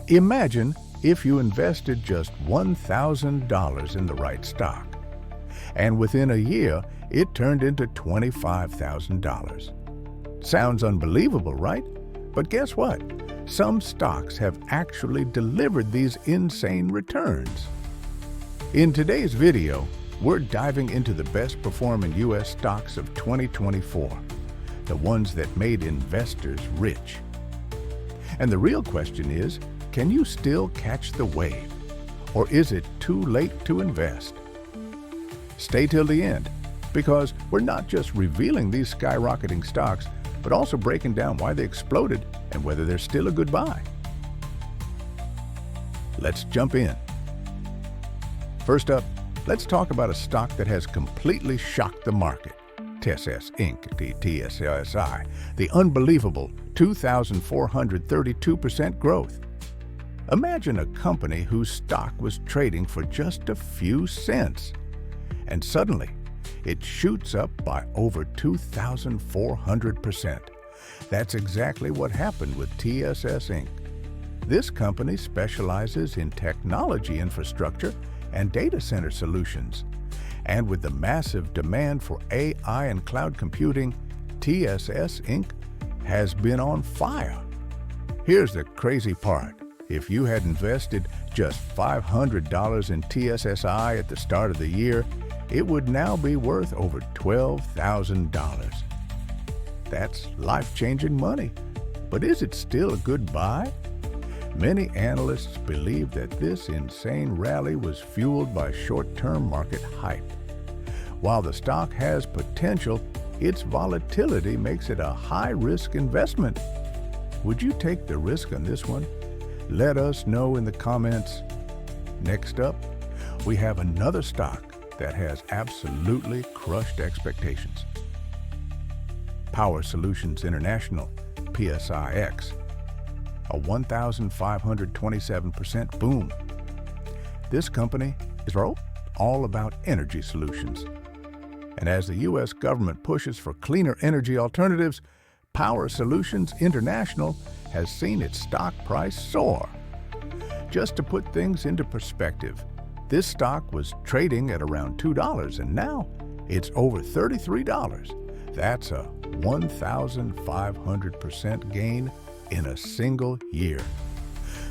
Imagine if you invested just $1,000 in the right stock, and within a year, it turned into $25,000. Sounds unbelievable, right? But guess what? Some stocks have actually delivered these insane returns. In today's video, we're diving into the best performing U.S. stocks of 2024, the ones that made investors rich. And the real question is, can you still catch the wave? Or is it too late to invest? Stay till the end, because we're not just revealing these skyrocketing stocks, but also breaking down why they exploded and whether they're still a good buy. Let's jump in. First up, let's talk about a stock that has completely shocked the market. TSS Inc., TSSI, the unbelievable 2,432% growth. Imagine a company whose stock was trading for just a few cents, and suddenly it shoots up by over 2,400%. That's exactly what happened with TSS Inc. This company specializes in technology infrastructure and data center solutions. And with the massive demand for AI and cloud computing, TSS Inc. has been on fire. Here's the crazy part. If you had invested just $500 in TSSI at the start of the year, it would now be worth over $12,000. That's life-changing money. But is it still a good buy? Many analysts believe that this insane rally was fueled by short-term market hype. While the stock has potential, its volatility makes it a high-risk investment. Would you take the risk on this one? Let us know in the comments. Next up, we have another stock that has absolutely crushed expectations. Power Solutions International, PSIX, a 1,527% boom. This company is all about energy solutions. And as the U.S. government pushes for cleaner energy alternatives, Power Solutions International has seen its stock price soar. Just to put things into perspective, this stock was trading at around $2 and now it's over $33. That's a 1,500% gain in a single year.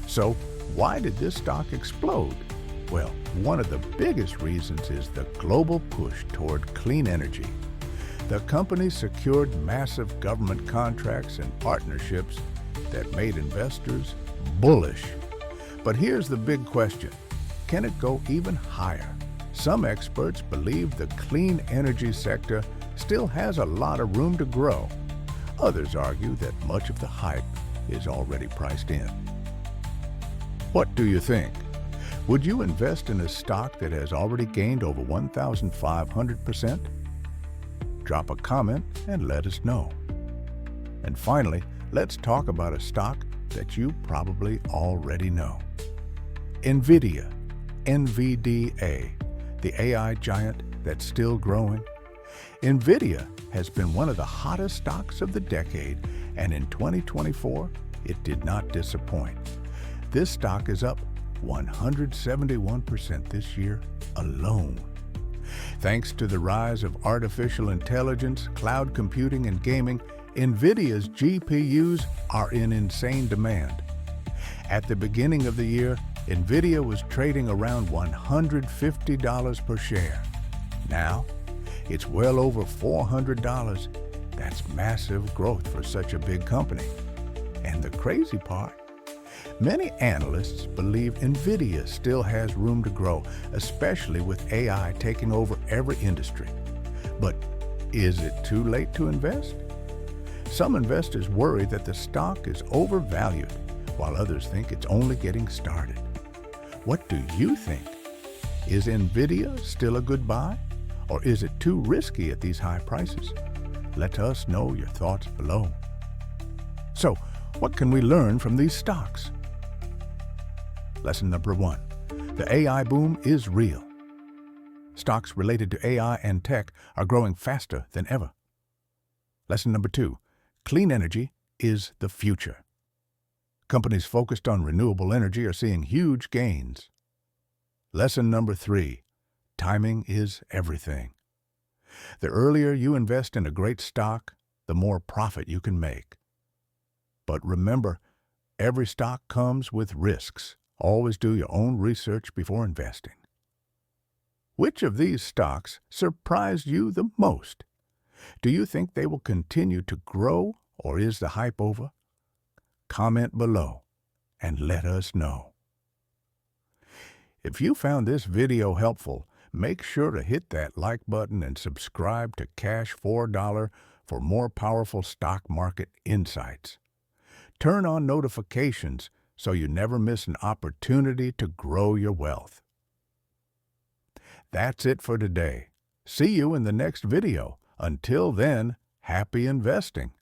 So why did this stock explode? Well, one of the biggest reasons is the global push toward clean energy. The company secured massive government contracts and partnerships that made investors bullish. But here's the big question. Can it go even higher? Some experts believe the clean energy sector still has a lot of room to grow. Others argue that much of the hype is already priced in. What do you think? Would you invest in a stock that has already gained over 1,500%? Drop a comment and let us know. And finally, let's talk about a stock that you probably already know. NVIDIA, NVDA, the AI giant that's still growing. NVIDIA has been one of the hottest stocks of the decade, and in 2024, it did not disappoint. This stock is up 171% this year alone. Thanks to the rise of artificial intelligence, cloud computing, and gaming, NVIDIA's GPUs are in insane demand. At the beginning of the year, NVIDIA was trading around $150 per share. Now, it's well over $400. That's massive growth for such a big company. And the crazy part, many analysts believe NVIDIA still has room to grow, especially with AI taking over every industry. But is it too late to invest? Some investors worry that the stock is overvalued, while others think it's only getting started. What do you think? Is NVIDIA still a good buy? Or is it too risky at these high prices? Let us know your thoughts below. So, what can we learn from these stocks? Lesson number 1. The AI boom is real. Stocks related to AI and tech are growing faster than ever. Lesson number 2. Clean energy is the future. Companies focused on renewable energy are seeing huge gains. Lesson number 3, timing is everything. The earlier you invest in a great stock, the more profit you can make. But remember, every stock comes with risks. Always do your own research before investing. Which of these stocks surprised you the most? Do you think they will continue to grow, or is the hype over? Comment below and let us know. If you found this video helpful, make sure to hit that like button and subscribe to Cash $4 for more powerful stock market insights. Turn on notifications so you never miss an opportunity to grow your wealth. That's it for today. See you in the next video. Until then, happy investing.